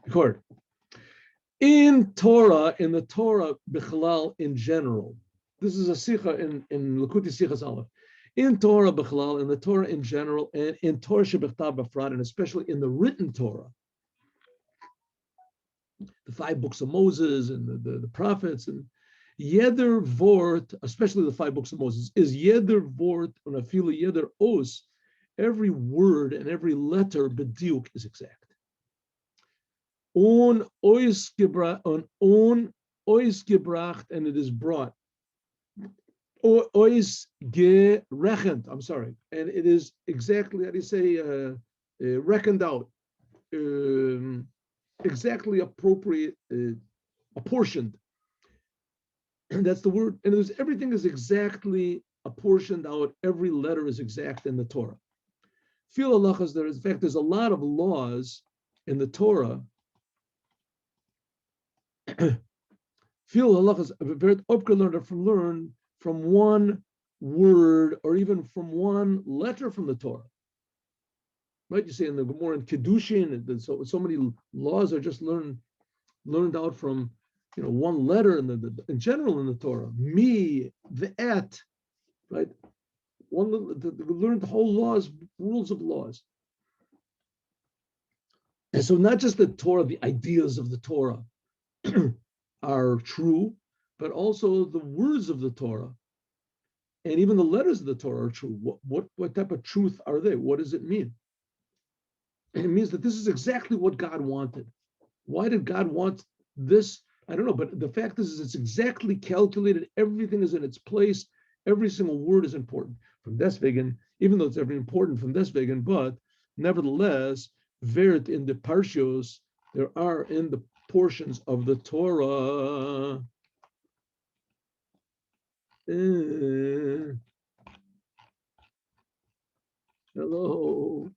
Record. In Torah, in the Torah, Bichlal in general, this is a Sicha in Likuti Sichas alef. In Torah Bichlal, in the Torah in general, and in Torah Shebechtav Befrat, and especially in the written Torah, the 5 books of Moses and the prophets, and Yeder Vort, especially the 5 books of Moses, is Yeder Vort and Afilu Yeder Os. Every word and every letter bediuk is exact. On ois gebracht, and it is brought. Ois gerechend, I'm sorry, and it is exactly, how do you say, reckoned out, exactly appropriate, apportioned. And that's the word. And everything is exactly apportioned out. Every letter is exact in the Torah. Feel halachas, there is, in fact, there's a lot of laws in the Torah. Feel halachas, very learn from one word or even from one letter from the Torah. Right? You say in the Gemara in Kedushin, so many laws are just learned out from one letter in general in the Torah. Me, the et, right? Learn the whole laws, rules of laws. And so not just the Torah, the ideas of the Torah are true, but also the words of the Torah and even the letters of the Torah are true. What type of truth are they? What does it mean? And it means that this is exactly what God wanted. Why did God want this? I don't know, but the fact is it's exactly calculated. Everything is in its place. Every single word is important. From deswegen, even though it's every important from deswegen, but nevertheless, Vert in the Parshios, there are in the portions of the Torah. Hello.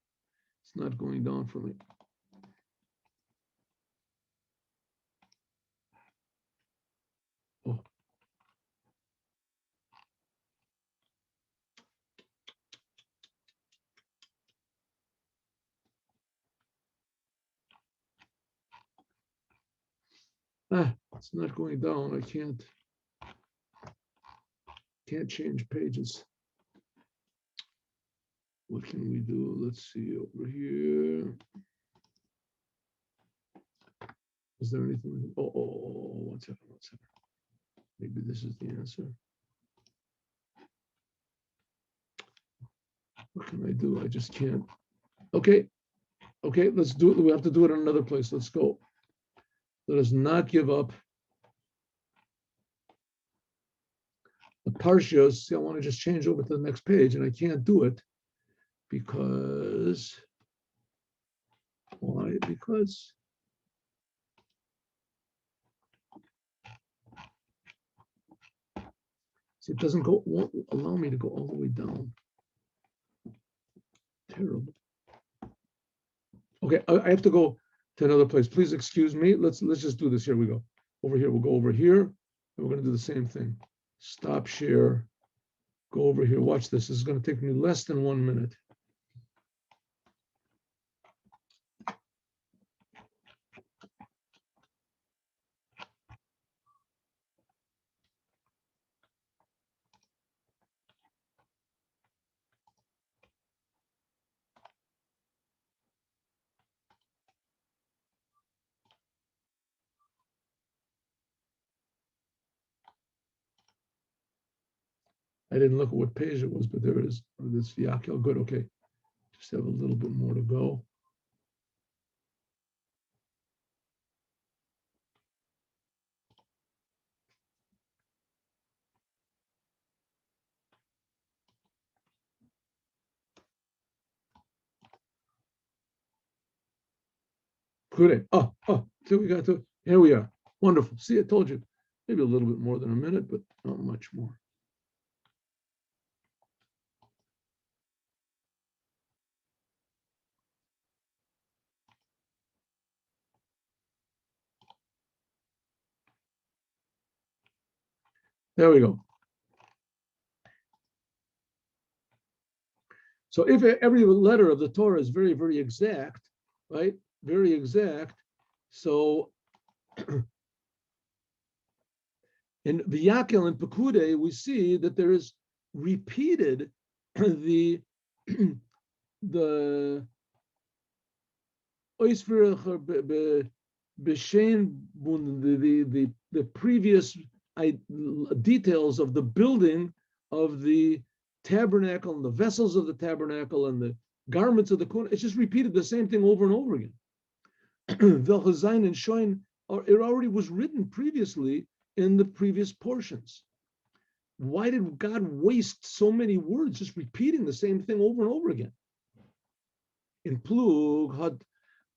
It's not going down for me. Oh. It's not going down. I can't change pages. What can we do? Let's see over here. Is there anything? Oh, one second. Maybe this is the answer. What can I do? I just can't. Okay, let's do it. We have to do it in another place. Let's go. Let us not give up. The Parshios, see, I want to just change over to the next page, and I can't do it because, why? Because see, it won't allow me to go all the way down. Terrible. Okay, I have to go to another place. Please excuse me. Let's just do this. Here we go. Over here, we'll go over here, and we're going to do the same thing. Stop share. Go over here. Watch this. This is going to take me less than 1 minute. I didn't look at what page it was, but there it is. This Vayakhel. Good. Okay. Just have a little bit more to go. Good. Oh, so we got to. Here we are. Wonderful. See, I told you. Maybe a little bit more than a minute, but not much more. There we go. So if every letter of the Torah is very, very exact, right? Very exact, So in Vayakhel and Pikudi, we see that there is repeated the the the previous details of the building of the tabernacle and the vessels of the tabernacle and the garments of the kohen. It's just repeated the same thing over and over again. Velchazain and Shoin, it already was written previously in the previous portions. Why did God waste so many words just repeating the same thing over and over again? In Plug, had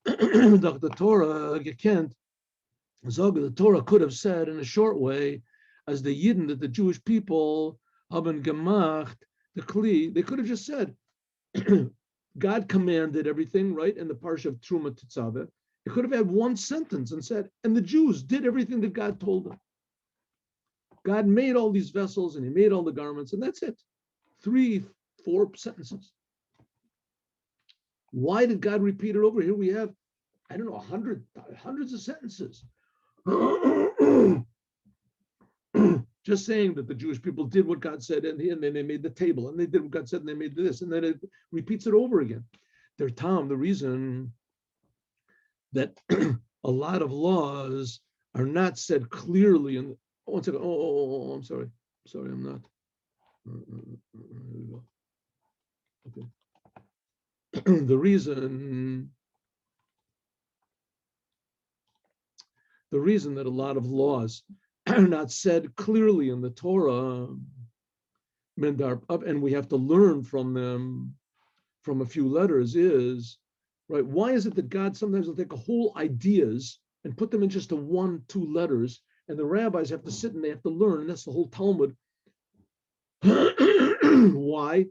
the Torah gekent, the Torah could have said in a short way, as the Yidden, that the Jewish people haben gemacht, the Kli, they could have just said, God commanded everything, right? In the parsha of Truma Tzave. It could have had one sentence and said, and the Jews did everything that God told them. God made all these vessels and he made all the garments, and that's it. 3, 4 sentences. Why did God repeat it over? Here we have, I don't know, hundreds of sentences. Just saying that the Jewish people did what God said, and then they made the table, and they did what God said, and they made this, and then it repeats it over again. The reason that a lot of laws are not said clearly in, one second, I'm sorry, I'm not. Here we go. Okay. The reason that a lot of laws are not said clearly in the Torah, and we have to learn from them from a few letters is, right, why is it that God sometimes will take whole ideas and put them in just 1, 2 letters, and the rabbis have to sit and they have to learn, and that's the whole Talmud. Why?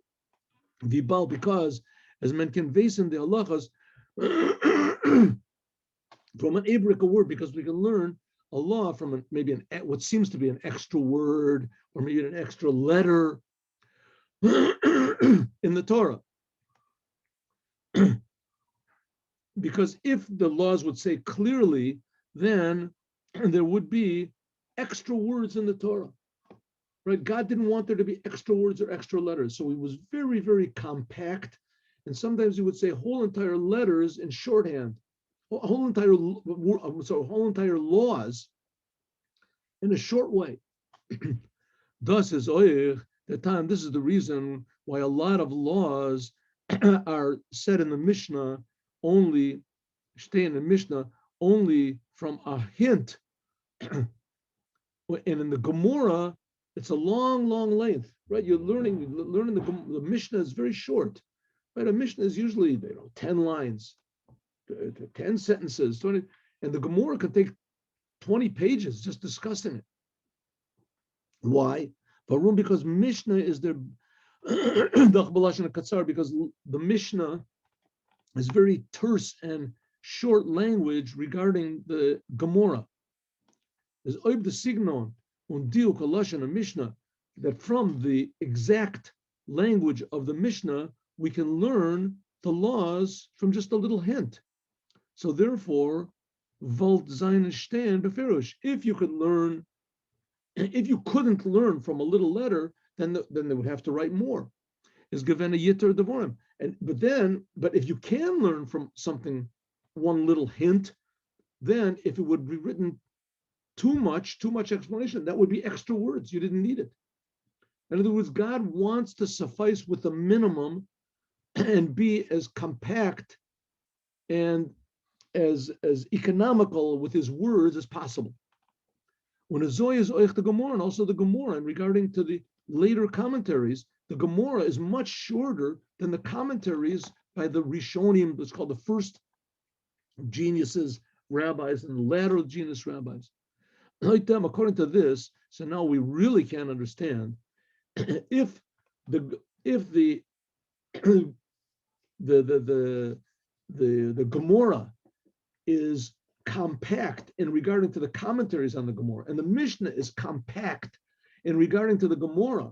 Because as men can vase in the halachas, from an Abric word, because we can learn a law from what seems to be an extra word or maybe an extra letter in the Torah. Because if the laws would say clearly, then there would be extra words in the Torah. Right? God didn't want there to be extra words or extra letters. So he was very, very compact. And sometimes he would say whole entire letters in shorthand, whole entire laws in a short way. Thus is the time. This is the reason why a lot of laws are said in the Mishnah stay in the Mishnah only from a hint. And in the Gemara, it's a long length, right? You're learning the Mishnah is very short, right? A Mishnah is usually 10 lines, 10 sentences, 20, and the Gemara can take 20 pages just discussing it. Why? Because Mishnah is their because the Mishnah is very terse and short language regarding the Gemara. There's oib the signon und diuk lashon a Mishnah, that from the exact language of the Mishnah we can learn the laws from just a little hint. So therefore, volt zayin stand beferush. If you couldn't learn from a little letter, then they would have to write more. Is given a yitter devorim. But if you can learn from something, one little hint, then if it would be written too much explanation, that would be extra words. You didn't need it. In other words, God wants to suffice with the minimum and be as compact and as economical with his words as possible. When a Zoy is oich the Gemara, and also the Gemara, and regarding to the later commentaries, the Gemara is much shorter than the commentaries by the Rishonim, that's called the first geniuses, rabbis, and the latter genius rabbis. According to this, so now we really can understand if the Gemara is compact in regarding to the commentaries on the Gemara, and the Mishnah is compact in regarding to the Gemara,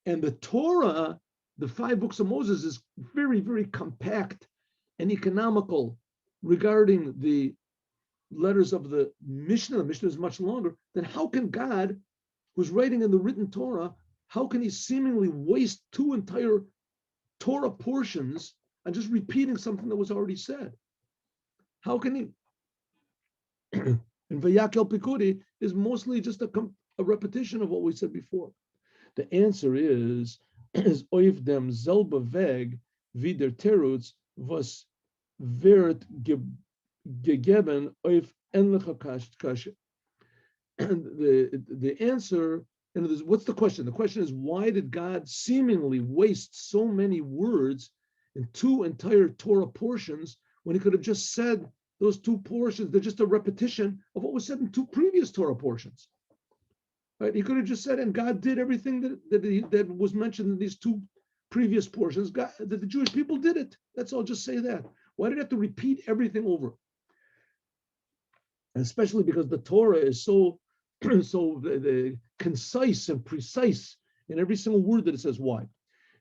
and the Torah, the 5 books of Moses, is very, very compact and economical regarding the letters of the Mishnah is much longer, then how can God, who's writing in the written Torah, how can he seemingly waste two entire Torah portions and just repeating something that was already said? How can he? And Vayakhel-Pikudi is mostly just a repetition of what we said before. The answer is oif dem selbe Weg wie der Terutz was wird gegeben auf ähnliche Kasche. And the answer, and what's the question? The question is, why did God seemingly waste so many words in two entire Torah portions when he could have just said those two portions? They're just a repetition of what was said in two previous Torah portions. Right? He could have just said, and God did everything that was mentioned in these two previous portions. God, that the Jewish people did it. That's all. Just say that. Why did he have to repeat everything over? And especially because the Torah is so concise and precise in every single word that it says. Why?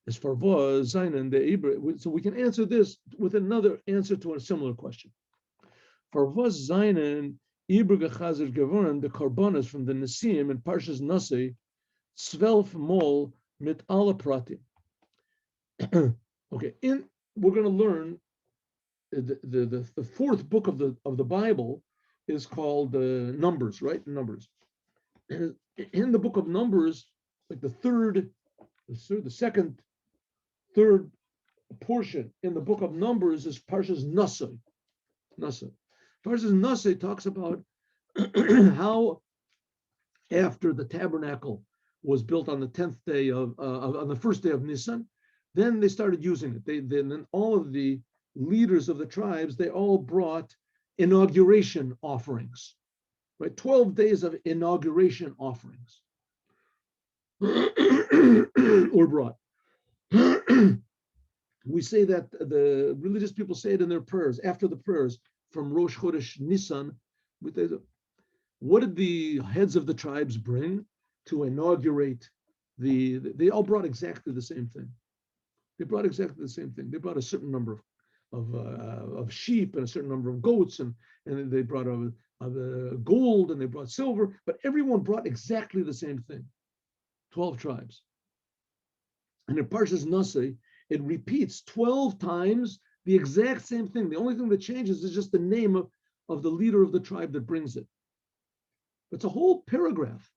As far as so we can answer this with another answer to a similar question. For was Zainen Ibr Gechazer geworden, the Karbanas from the Nesim and Parshas Nasi, 12 Mol mit alle Pratim. Okay, we're going to learn the fourth book of the Bible is called Numbers, right? Numbers. And in the book of Numbers, like the second, third portion in the book of Numbers is Parshas Nasi. Parshas Nasi talks about how after the tabernacle was built on the 10th day on the first day of Nisan, then they started using it. Then all of the leaders of the tribes, they all brought inauguration offerings, right? 12 days of inauguration offerings were brought. We say that the religious people say it in their prayers, after the prayers from Rosh Chodesh Nisan. What did the heads of the tribes bring to inaugurate they all brought exactly the same thing. They brought exactly the same thing. They brought a certain number of sheep and a certain number of goats, and they brought gold and they brought silver, but everyone brought exactly the same thing. 12 tribes. And in Parshas Nasi, it repeats 12 times the exact same thing. The only thing that changes is just the name of the leader of the tribe that brings it. It's a whole paragraph,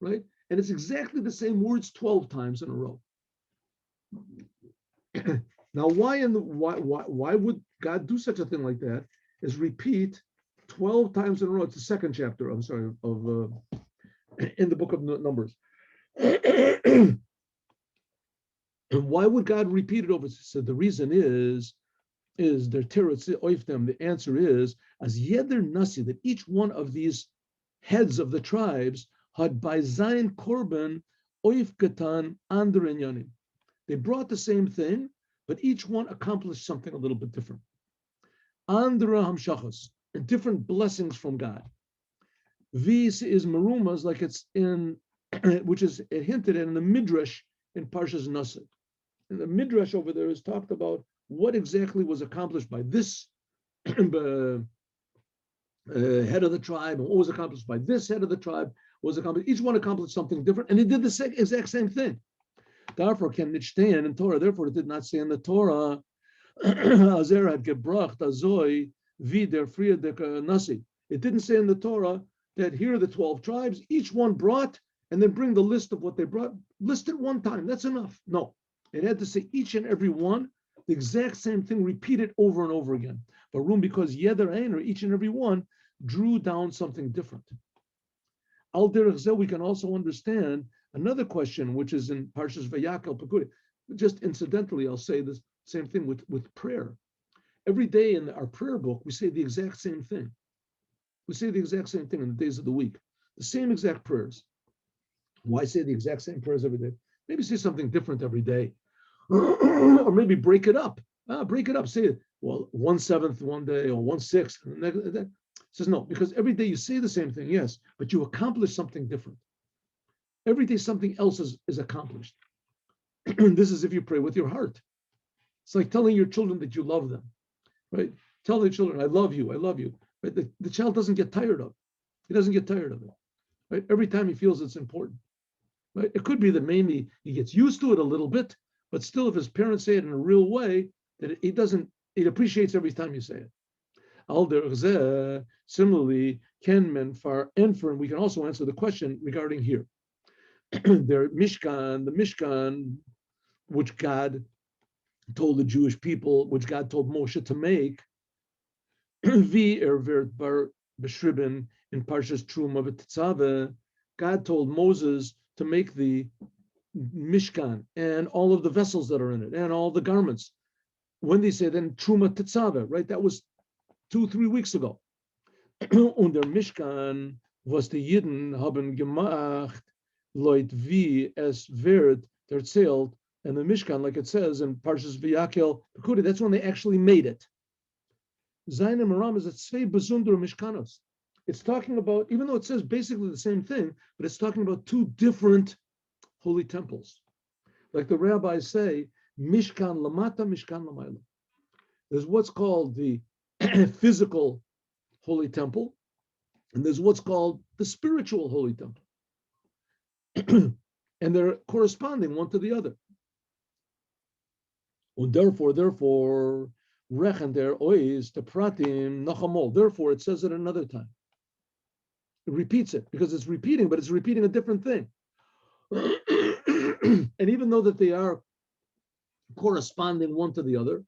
right? And it's exactly the same words 12 times in a row. Now, why would God do such a thing like that? Is repeat 12 times in a row. It's the second chapter, I'm sorry, of in the book of Numbers. And why would God repeat it over? So the reason is their terutz oif them. The answer is as yeder nasi, that each one of these heads of the tribes had by zayin korban oif katan ander inyanim. They brought the same thing, but each one accomplished something a little bit different. Andra hamshachos, different blessings from God. Vis is marumas, like it's in, which is hinted at in the Midrash in Parshas Nasi. And the Midrash over there is talked about what exactly was accomplished by this head of the tribe, and what was accomplished by this head of the tribe was accomplished. Each one accomplished something different, and he did the exact same thing. Therefore, can it stay in Torah? Therefore, it did not say in the Torah. Azer had gebracht azoi vider friedek nasi. It didn't say in the Torah that here are the 12 tribes. Each one brought, and then bring the list of what they brought. List it one time. That's enough. No, it had to say each and every one the exact same thing, repeated over and over again. But room because yeder einer, each and every one drew down something different. Al derech zeh, we can also understand another question, which is in Parshas Vayakhel-Pikudi. Just incidentally, I'll say this same thing with prayer. Every day in our prayer book, we say the exact same thing. We say the exact same thing in the days of the week. The same exact prayers. Why say the exact same prayers every day? Maybe say something different every day. Or maybe break it up. Break it up. Say it. Well, 1/7 one day or 1/6. And it says no, because every day you say the same thing, yes, but you accomplish something different. Every day something else is accomplished. This is if you pray with your heart. It's like telling your children that you love them, right? Tell the children, I love you, I love you. Right? The child doesn't get tired of it. He doesn't get tired of it. Right? Every time he feels it's important. Right? It could be that maybe he gets used to it a little bit, but still, if his parents say it in a real way, that it appreciates every time you say it. Similarly, Ken Menfar Enfer, we can also answer the question regarding here. The Mishkan, which God told the Jewish people, which God told Moshe to make, Vi Ervert Bar Beshriben in Parshas Truma Tzave, God told Moses to make the Mishkan and all of the vessels that are in it and all the garments. When they say then Truma Tzave, right? That was 2-3 weeks ago. Und der Mishkan was the Yidden haben gemacht, Leut wie es wird erzählt, and the Mishkan, like it says in Parshas Vayakhel-Pikudi, that's when they actually made it. Zayin and Maram is at Tzvei Bezundur Mishkanos. It's talking about, even though it says basically the same thing, but it's talking about two different holy temples. Like the rabbis say, Mishkan Lamata, Mishkan Lamayla. There's what's called the physical holy temple, and there's what's called the spiritual holy temple. And they're corresponding one to the other. And therefore, rechen der ois the pratim nachamol. Therefore, it says it another time. It repeats it because it's repeating, but it's repeating a different thing. And even though that they are corresponding one to the other,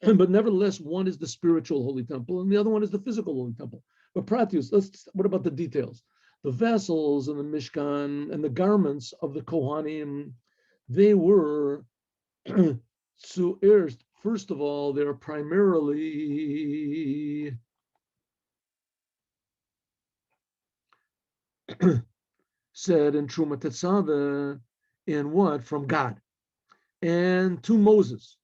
but nevertheless, one is the spiritual holy temple and the other one is the physical holy temple. But pratius, what about the details? The vessels and the Mishkan and the garments of the Kohanim, they were first of all, they're primarily said in Truma Tzave in what? From God. And to Moses,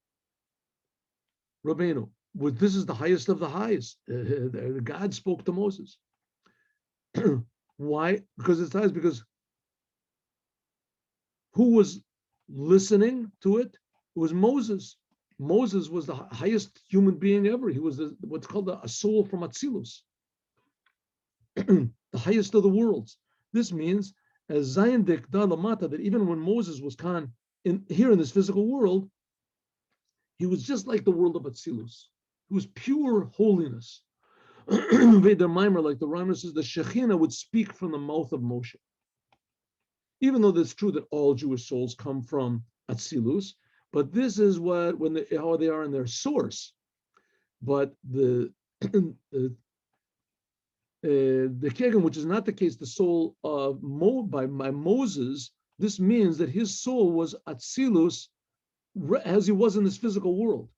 Rabbeinu. This is the highest of the highest. God spoke to Moses. Why? Because it's highest. Because who was listening to it? It was Moses. Moses was the highest human being ever. He was what's called a soul from Atzilus, the highest of the worlds. This means, as Zayin Dik Da Lamata, that even when Moses was here in this physical world, he was just like the world of Atzilus. It was pure holiness. Veder Maimer, like the Raimer says, the Shekhinah would speak from the mouth of Moshe. Even though it's true that all Jewish souls come from Atzilus, but this is how they are in their source. But the Kegem, which is not the case, the soul of by Moses, this means that his soul was Atzilus as he was in this physical world.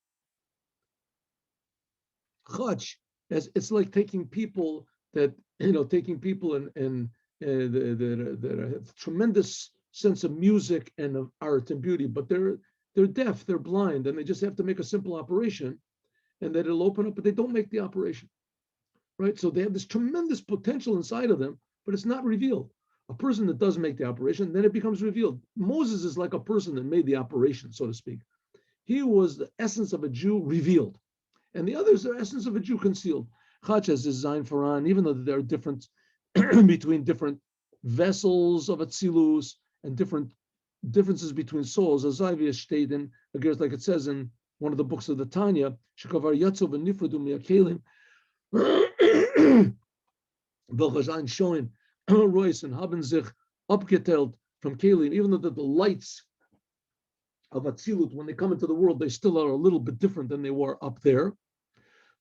Chach, it's like taking people and the tremendous sense of music and of art and beauty, but they're deaf, they're blind, and they just have to make a simple operation, and that it'll open up, but they don't make the operation, right? So they have this tremendous potential inside of them, but it's not revealed. A person that does make the operation, then it becomes revealed. Moses is like a person that made the operation, so to speak. He was the essence of a Jew revealed. And the others are the essence of a Jew concealed. Chach is Zayin Faran, even though there are different between different vessels of Atzilus and differences between souls, as Zayvi state in, like it says in one of the books of the Tanya, Shekavar Yatzov and Nifradu Miyakelim, showing Royce and haben sich abgeteilt from Kelim, even though the lights of Atzilut, when they come into the world, they still are a little bit different than they were up there.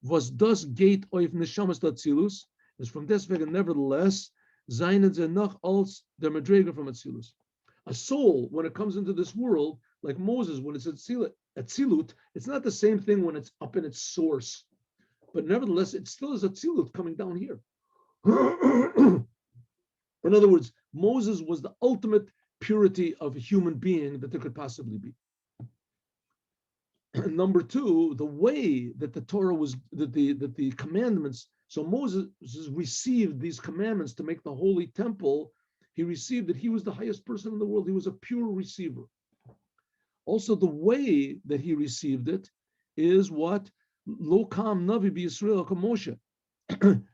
Was das gate of Neshamas Atzilus, is from deswegen nevertheless, seinen sie noch als der Madrega from Atzilus. A soul, when it comes into this world, like Moses, when it's Atzilut, it's not the same thing when it's up in its source. But nevertheless, it still is Atzilut coming down here. In other words, Moses was the ultimate purity of a human being that there could possibly be. And number two, the way that the Torah was, that the commandments, so Moses received these commandments to make the holy temple. He received that he was the highest person in the world. He was a pure receiver. Also, the way that he received it is what? Lo kam navi b'Yisrael ka Moshe.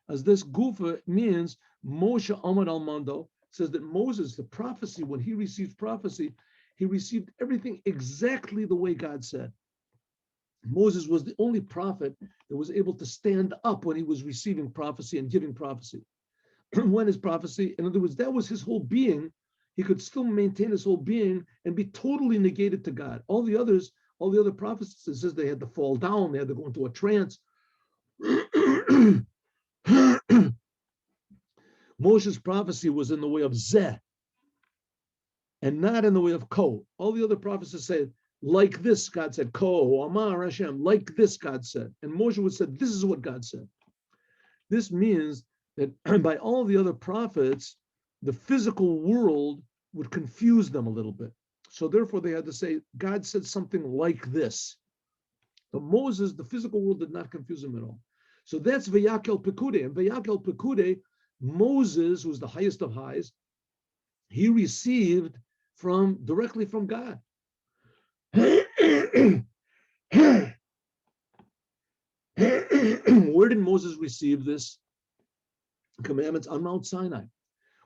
As this gufa means Moshe Amad al Mando, says that Moses, the prophecy, when he received prophecy, he received everything exactly the way God said. Moses was the only prophet that was able to stand up when he was receiving prophecy and giving prophecy. When his prophecy, in other words, that was his whole being, he could still maintain his whole being and be totally negated to God. All the other prophets, it says they had to fall down, they had to go into a trance. Moshe's prophecy was in the way of Zeh and not in the way of Ko. All the other prophets said, like this, God said, Ko, Amar Hashem, like this, God said. And Moshe would say, this is what God said. This means that by all the other prophets, the physical world would confuse them a little bit. So therefore they had to say, God said something like this. But Moses, the physical world did not confuse him at all. So that's Vayakhel-Pikudi. And Vayakhel-Pikudi, Moses, who was the highest of highs, he received directly from God. Where did Moses receive this commandments? On Mount Sinai,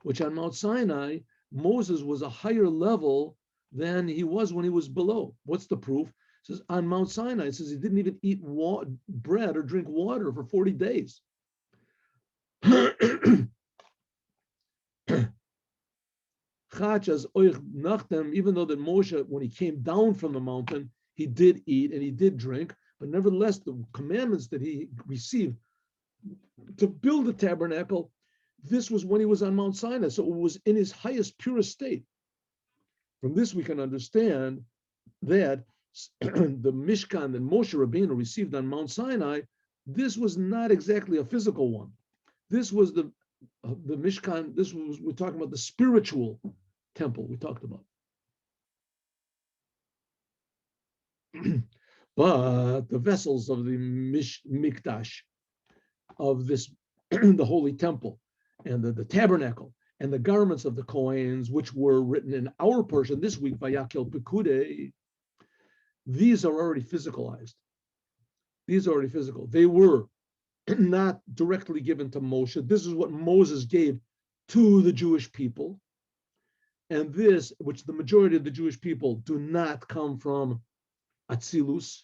which on Mount Sinai, Moses was a higher level than he was when he was below. What's the proof? It says on Mount Sinai, it says he didn't even eat bread or drink water for 40 days. Even though that Moshe, when he came down from the mountain, he did eat and he did drink, but nevertheless, the commandments that he received to build the tabernacle, this was when he was on Mount Sinai, so it was in his highest, purest state. From this, we can understand that the Mishkan that Moshe Rabbeinu received on Mount Sinai, this was not exactly a physical one. This was the Mishkan, we're talking about the spiritual temple we talked about. But the vessels of the Mikdash, of this, the holy temple, and the tabernacle, and the garments of the Kohanes, which were written in our portion this week, Vayakhel-Pikudi, these are already physicalized. These are already physical. They were not directly given to Moshe. This is what Moses gave to the Jewish people. And this, which the majority of the Jewish people do not come from Atzilus.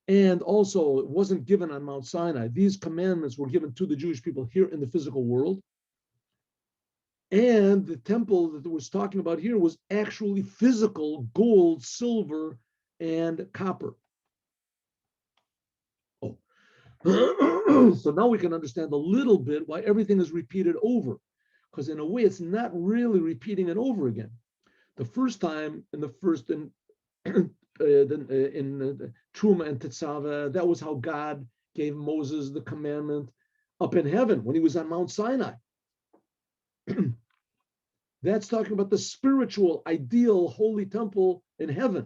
And also, it wasn't given on Mount Sinai. These commandments were given to the Jewish people here in the physical world. And the temple that was talking about here was actually physical gold, silver, and copper. Oh. So now we can understand a little bit why everything is repeated over. Because in a way, it's not really repeating it over again. The first time, in Truma and Tzave, that was how God gave Moses the commandment up in heaven when he was on Mount Sinai. That's talking about the spiritual, ideal, holy temple in heaven.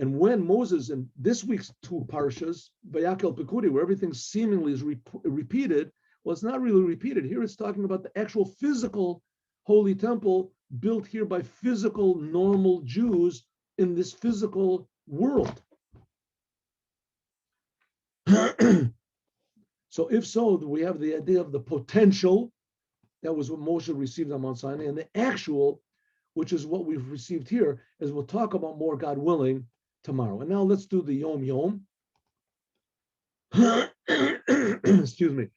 And when Moses, in this week's two parshas, Vayakhel-Pikudi, where everything seemingly is repeated, well, it's not really repeated. Here it's talking about the actual physical holy temple built here by physical, normal Jews in this physical world. So if so, we have the idea of the potential. That was what Moshe received on Mount Sinai, and the actual, which is what we've received here, as we'll talk about more, God willing, tomorrow. And now let's do the Yom Yom. Excuse me.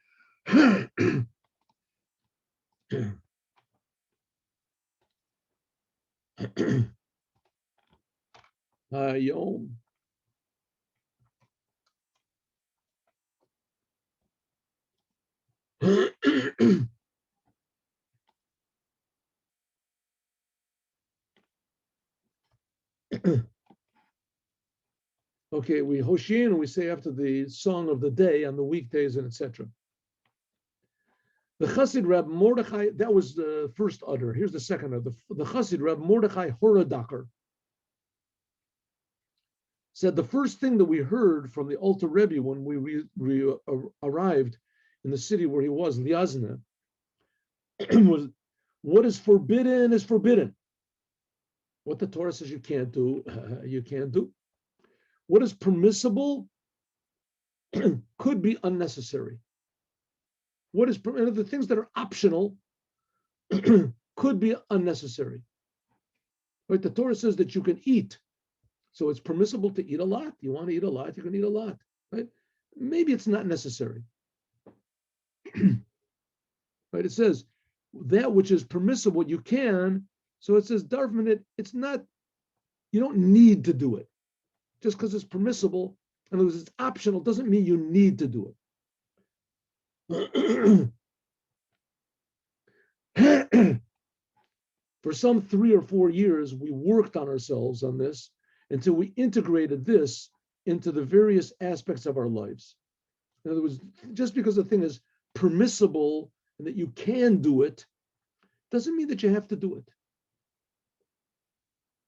Yom. Okay, we Hoshin, and we say after the song of the day on the weekdays and etc. The Chassid Reb Mordechai, that was the first udder. Here's the second udder. The Chassid Reb Mordechai Horadacher said the first thing that we heard from the Alter Rebbe when we arrived in the city where he was, Liazna, was what is forbidden is forbidden. What the Torah says you can't do, you can't do. What is permissible could be unnecessary. What is the things that are optional could be unnecessary. Right? The Torah says that you can eat, so it's permissible to eat a lot. You want to eat a lot, you can eat a lot. Right? Maybe it's not necessary. Right? It says that which is permissible, you can. So it says, Darvman, it's not, you don't need to do it. Just because it's permissible, in other words, it's optional, doesn't mean you need to do it. For some 3 or 4 years, we worked on ourselves on this until we integrated this into the various aspects of our lives. In other words, just because the thing is permissible and that you can do it, doesn't mean that you have to do it.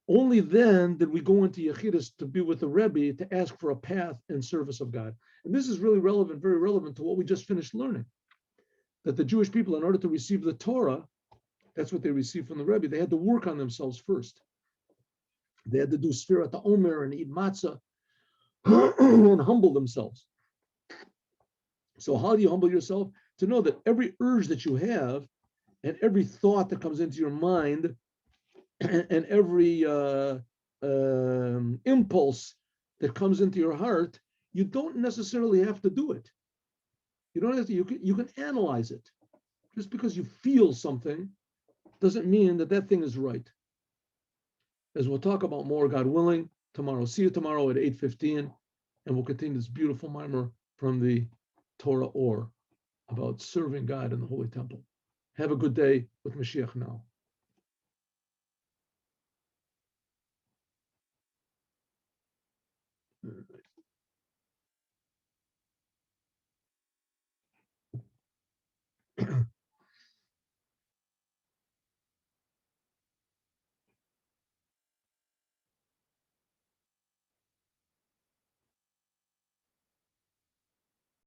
Only then did we go into Yechidus to be with the Rebbe to ask for a path in service of God. And this is really relevant, very relevant to what we just finished learning. That the Jewish people, in order to receive the Torah, that's what they received from the Rebbe, they had to work on themselves first. They had to do Sfirat HaOmer and eat matzah and humble themselves. So how do you humble yourself? To know that every urge that you have and every thought that comes into your mind and every impulse that comes into your heart, you don't necessarily have to do it. You don't have to. You can analyze it. Just because you feel something doesn't mean that that thing is right. As we'll talk about more, God willing, tomorrow. See you tomorrow at 8:15, and we'll continue this beautiful mimer from the Torah Or about serving God in the Holy Temple. Have a good day with Mashiach now.